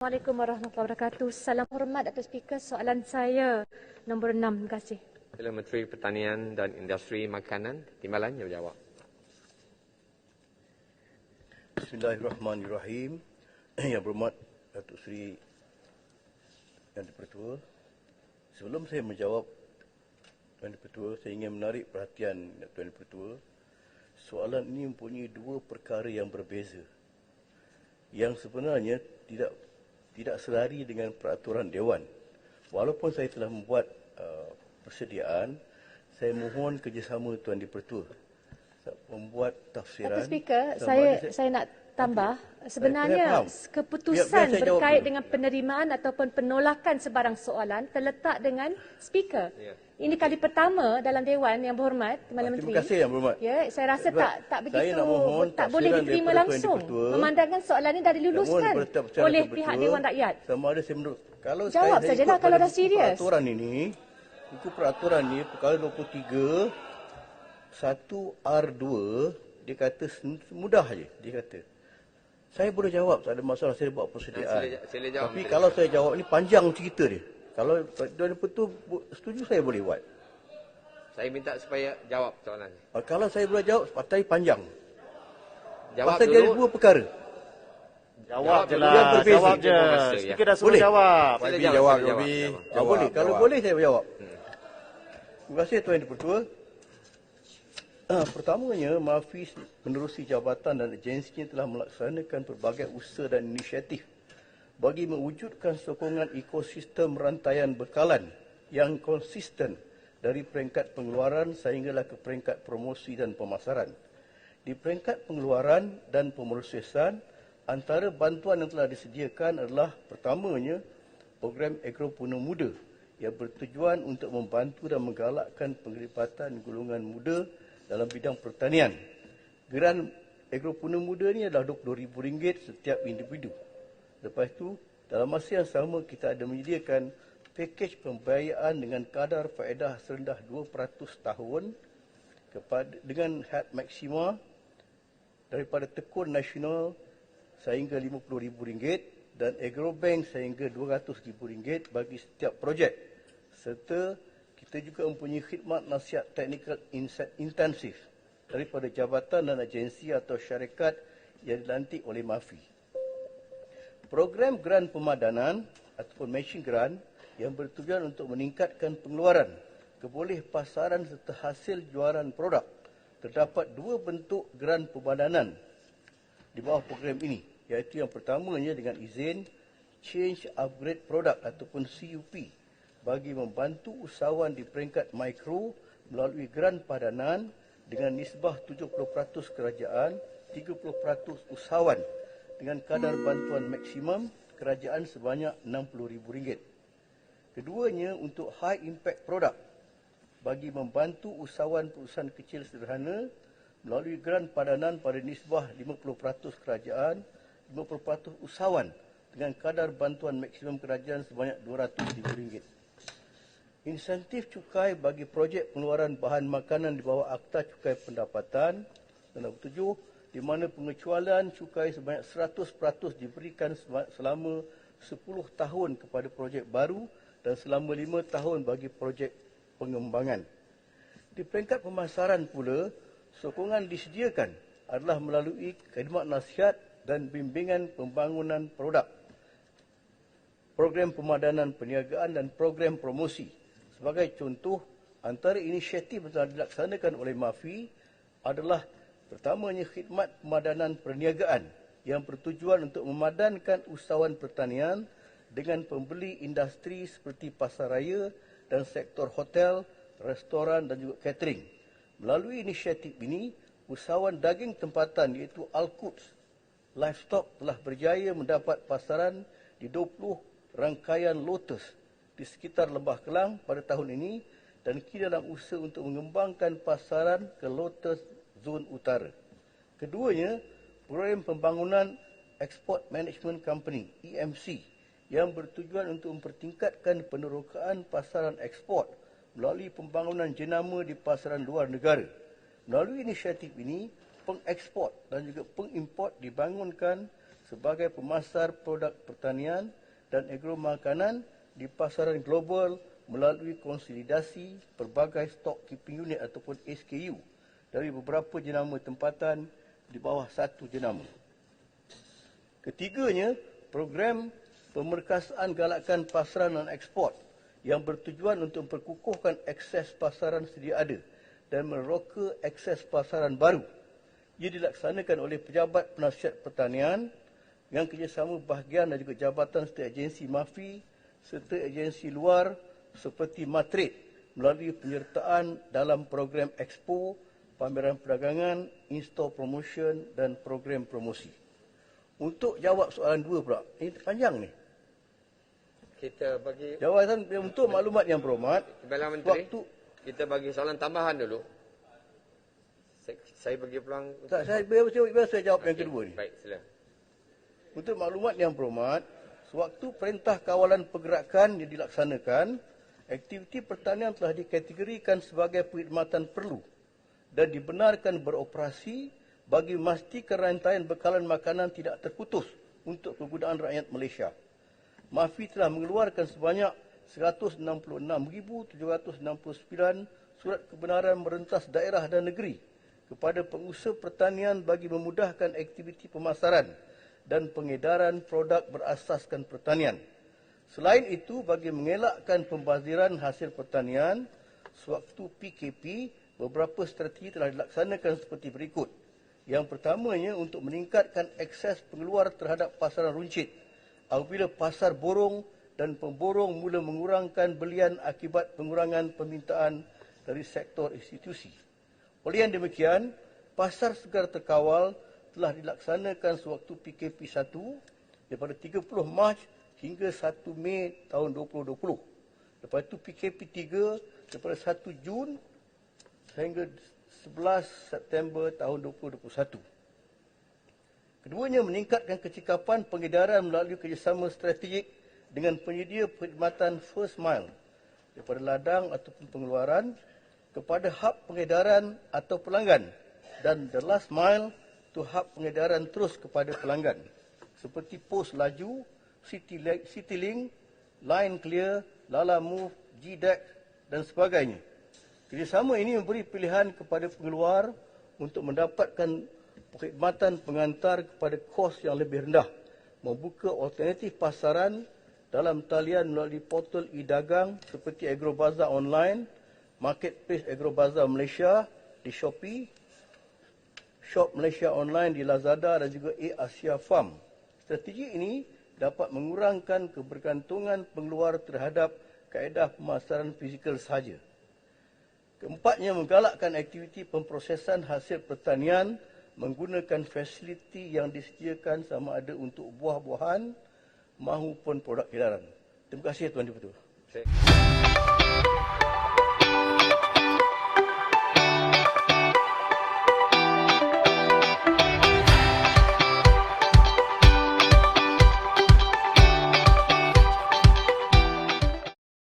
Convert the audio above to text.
Assalamualaikum warahmatullahi wabarakatuh. Salam hormat Datuk Speaker. Soalan saya nombor 6. Terima kasih. Sila Menteri Pertanian dan Industri Makanan, Timbalan yang berjawab. Bismillahirrahmanirrahim. Yang berhormat Datuk Seri Yang Dipertua, sebelum saya menjawab Tuan Dipertua, saya ingin menarik perhatian Tuan Dipertua. Soalan ini mempunyai dua perkara yang berbeza, yang sebenarnya tidak selari dengan peraturan Dewan. Walaupun saya telah membuat persediaan, saya mohon kerjasama Tuan Dipertua membuat tafsiran. Datuk Speaker, saya nak tambah. Sebenarnya keputusan biar berkait dengan penerimaan ataupun penolakan sebarang soalan terletak dengan Speaker. Ya. Ini kali pertama dalam Dewan yang berhormat, Timbalan Menteri. Terima kasih Yang Berhormat. Ya, saya rasa tak begitu, nak mohon tak boleh tafsiran diterima daripada Tuan langsung. Dipertua. Memandangkan soalan ini dah diluluskan oleh pihak Dewan Rakyat. Sama ada saya menurut. Kalau Jawab saya sajalah ikut kalau pada dah serius. Peraturan ini, perkara 23, 1R2, dia kata mudah saja, dia kata. Saya boleh jawab, tak ada masalah, saya buat persediaan. Sila jawab. Tapi kalau saya jawab ni panjang cerita dia. Kalau Tuan Dipertua setuju, saya boleh buat. Saya minta supaya jawab soalan. Kalau saya boleh jawab, pasal panjang. Jawab Pasal dulu. dia ada dua perkara. Jawab je dulu. lah, Yang berbeza. jawab je. Masa, ya. Speaker dah suruh Boleh? jawab. Sila YB jawab, jawab, sila YB. jawab. Boleh. Kalau boleh, saya jawab. Terima kasih Tuan Dipertua. Pertamanya, Mafiz menerusi jabatan dan agensinya telah melaksanakan pelbagai usaha dan inisiatif bagi mewujudkan sokongan ekosistem rantaian bekalan yang konsisten dari peringkat pengeluaran sehinggalah ke peringkat promosi dan pemasaran. Di peringkat pengeluaran dan pemrosesan, antara bantuan yang telah disediakan adalah pertamanya program Agropreneur Muda yang bertujuan untuk membantu dan menggalakkan penglibatan golongan muda dalam bidang pertanian. Geran Agropreneur Muda ni adalah RM20,000 setiap individu. Lepas itu, dalam masa yang sama kita ada menyediakan pakej pembiayaan dengan kadar faedah serendah 2% tahun dengan had maksima daripada Tekun Nasional sehingga RM50,000 dan Agrobank sehingga RM200,000 bagi setiap projek. Serta kita juga mempunyai khidmat nasihat teknikal intensif daripada jabatan dan agensi atau syarikat yang dilantik oleh MAFI. Program geran pemadanan ataupun matching grant yang bertujuan untuk meningkatkan pengeluaran, keboleh pasaran serta hasil jualan produk. Terdapat dua bentuk geran pemadanan di bawah program ini, iaitu yang pertamanya dengan izin Change Upgrade Product ataupun CUP bagi membantu usahawan di peringkat mikro melalui geran padanan dengan nisbah 70% kerajaan, 30% usahawan dengan kadar bantuan maksimum kerajaan sebanyak RM60,000. Keduanya untuk high impact product bagi membantu usahawan perusahaan kecil sederhana melalui geran padanan pada nisbah 50% kerajaan, 50% usahawan dengan kadar bantuan maksimum kerajaan sebanyak RM200,000. Insentif cukai bagi projek pengeluaran bahan makanan di bawah Akta Cukai Pendapatan nombor 7, di mana pengecualian cukai sebanyak 100% diberikan selama 10 tahun kepada projek baru dan selama 5 tahun bagi projek pengembangan. Di peringkat pemasaran pula, sokongan disediakan adalah melalui khidmat nasihat dan bimbingan pembangunan produk, program pemadanan perniagaan dan program promosi. Sebagai contoh, antara inisiatif yang telah dilaksanakan oleh MAFI adalah pertamanya khidmat pemadanan perniagaan yang bertujuan untuk memadankan usahawan pertanian dengan pembeli industri seperti pasaraya dan sektor hotel, restoran dan juga catering. Melalui inisiatif ini, usahawan daging tempatan iaitu Al-Quds Livestock telah berjaya mendapat pasaran di 20 rangkaian lotus di sekitar Lembah Kelang pada tahun ini dan kini dalam usaha untuk mengembangkan pasaran ke lotus zon utara. Keduanya, program pembangunan Export Management Company EMC yang bertujuan untuk mempertingkatkan penerokaan pasaran ekspor melalui pembangunan jenama di pasaran luar negara. Melalui inisiatif ini, pengeksport dan juga pengimport dibangunkan sebagai pemasar produk pertanian dan agromakanan di pasaran global melalui konsolidasi pelbagai stock keeping unit ataupun SKU dari beberapa jenama tempatan di bawah satu jenama. Ketiganya, program pemerkasaan galakan pasaran dan ekspor yang bertujuan untuk memperkukuhkan akses pasaran sedia ada dan meroka akses pasaran baru. Ia dilaksanakan oleh pejabat penasihat pertanian yang kerjasama bahagian dan juga jabatan serta agensi MAFI serta agensi luar seperti Matrade melalui penyertaan dalam program Expo, pameran perdagangan, in-store promotion dan program promosi. Untuk jawab soalan 2 pula, ini panjang ni. Kita bagi Jawatan untuk maklumat yang berhormat, Timbalan Menteri, waktu kita bagi soalan tambahan dulu. Saya bagi peluang. tak, saya jawab yang kedua ni. Baik, sila. Untuk maklumat yang berhormat, sewaktu Perintah Kawalan Pergerakan yang dilaksanakan, aktiviti pertanian telah dikategorikan sebagai perkhidmatan perlu dan dibenarkan beroperasi bagi memastikan rantaian bekalan makanan tidak terputus untuk kegunaan rakyat Malaysia. MAFI telah mengeluarkan sebanyak 166,769 surat kebenaran merentas daerah dan negeri kepada pengusaha pertanian bagi memudahkan aktiviti pemasaran dan pengedaran produk berasaskan pertanian. Selain itu, bagi mengelakkan pembaziran hasil pertanian, sewaktu PKP, beberapa strategi telah dilaksanakan seperti berikut. Yang pertamanya, untuk meningkatkan akses pengeluar terhadap pasaran runcit apabila pasar borong dan pemborong mula mengurangkan belian akibat pengurangan permintaan dari sektor institusi. Oleh yang demikian, pasar segar terkawal telah dilaksanakan sewaktu PKP 1 daripada 30 Mac hingga 1 Mei tahun 2020. Lepas itu PKP 3 daripada 1 Jun sehingga 11 September tahun 2021. Keduanya, meningkatkan kecekapan pengedaran melalui kerjasama strategik dengan penyedia perkhidmatan first mile daripada ladang ataupun pengeluaran kepada hub pengedaran atau pelanggan dan the last mile to hub pengedaran terus kepada pelanggan seperti pos laju, CityLink, Line Clear, Lala Move, GDEC dan sebagainya. Kerjasama ini memberi pilihan kepada pengeluar untuk mendapatkan perkhidmatan pengantar kepada kos yang lebih rendah, membuka alternatif pasaran dalam talian melalui portal e-dagang seperti AgroBazaar Online, Marketplace AgroBazaar Malaysia di Shopee, Shop Malaysia Online di Lazada dan juga Asia Farm. Strategi ini dapat mengurangkan kebergantungan pengeluar terhadap kaedah pemasaran fizikal sahaja. Keempatnya, menggalakkan aktiviti pemprosesan hasil pertanian menggunakan fasiliti yang disediakan sama ada untuk buah-buahan maupun produk edaran. Terima kasih Tuan Dipertua. Baik.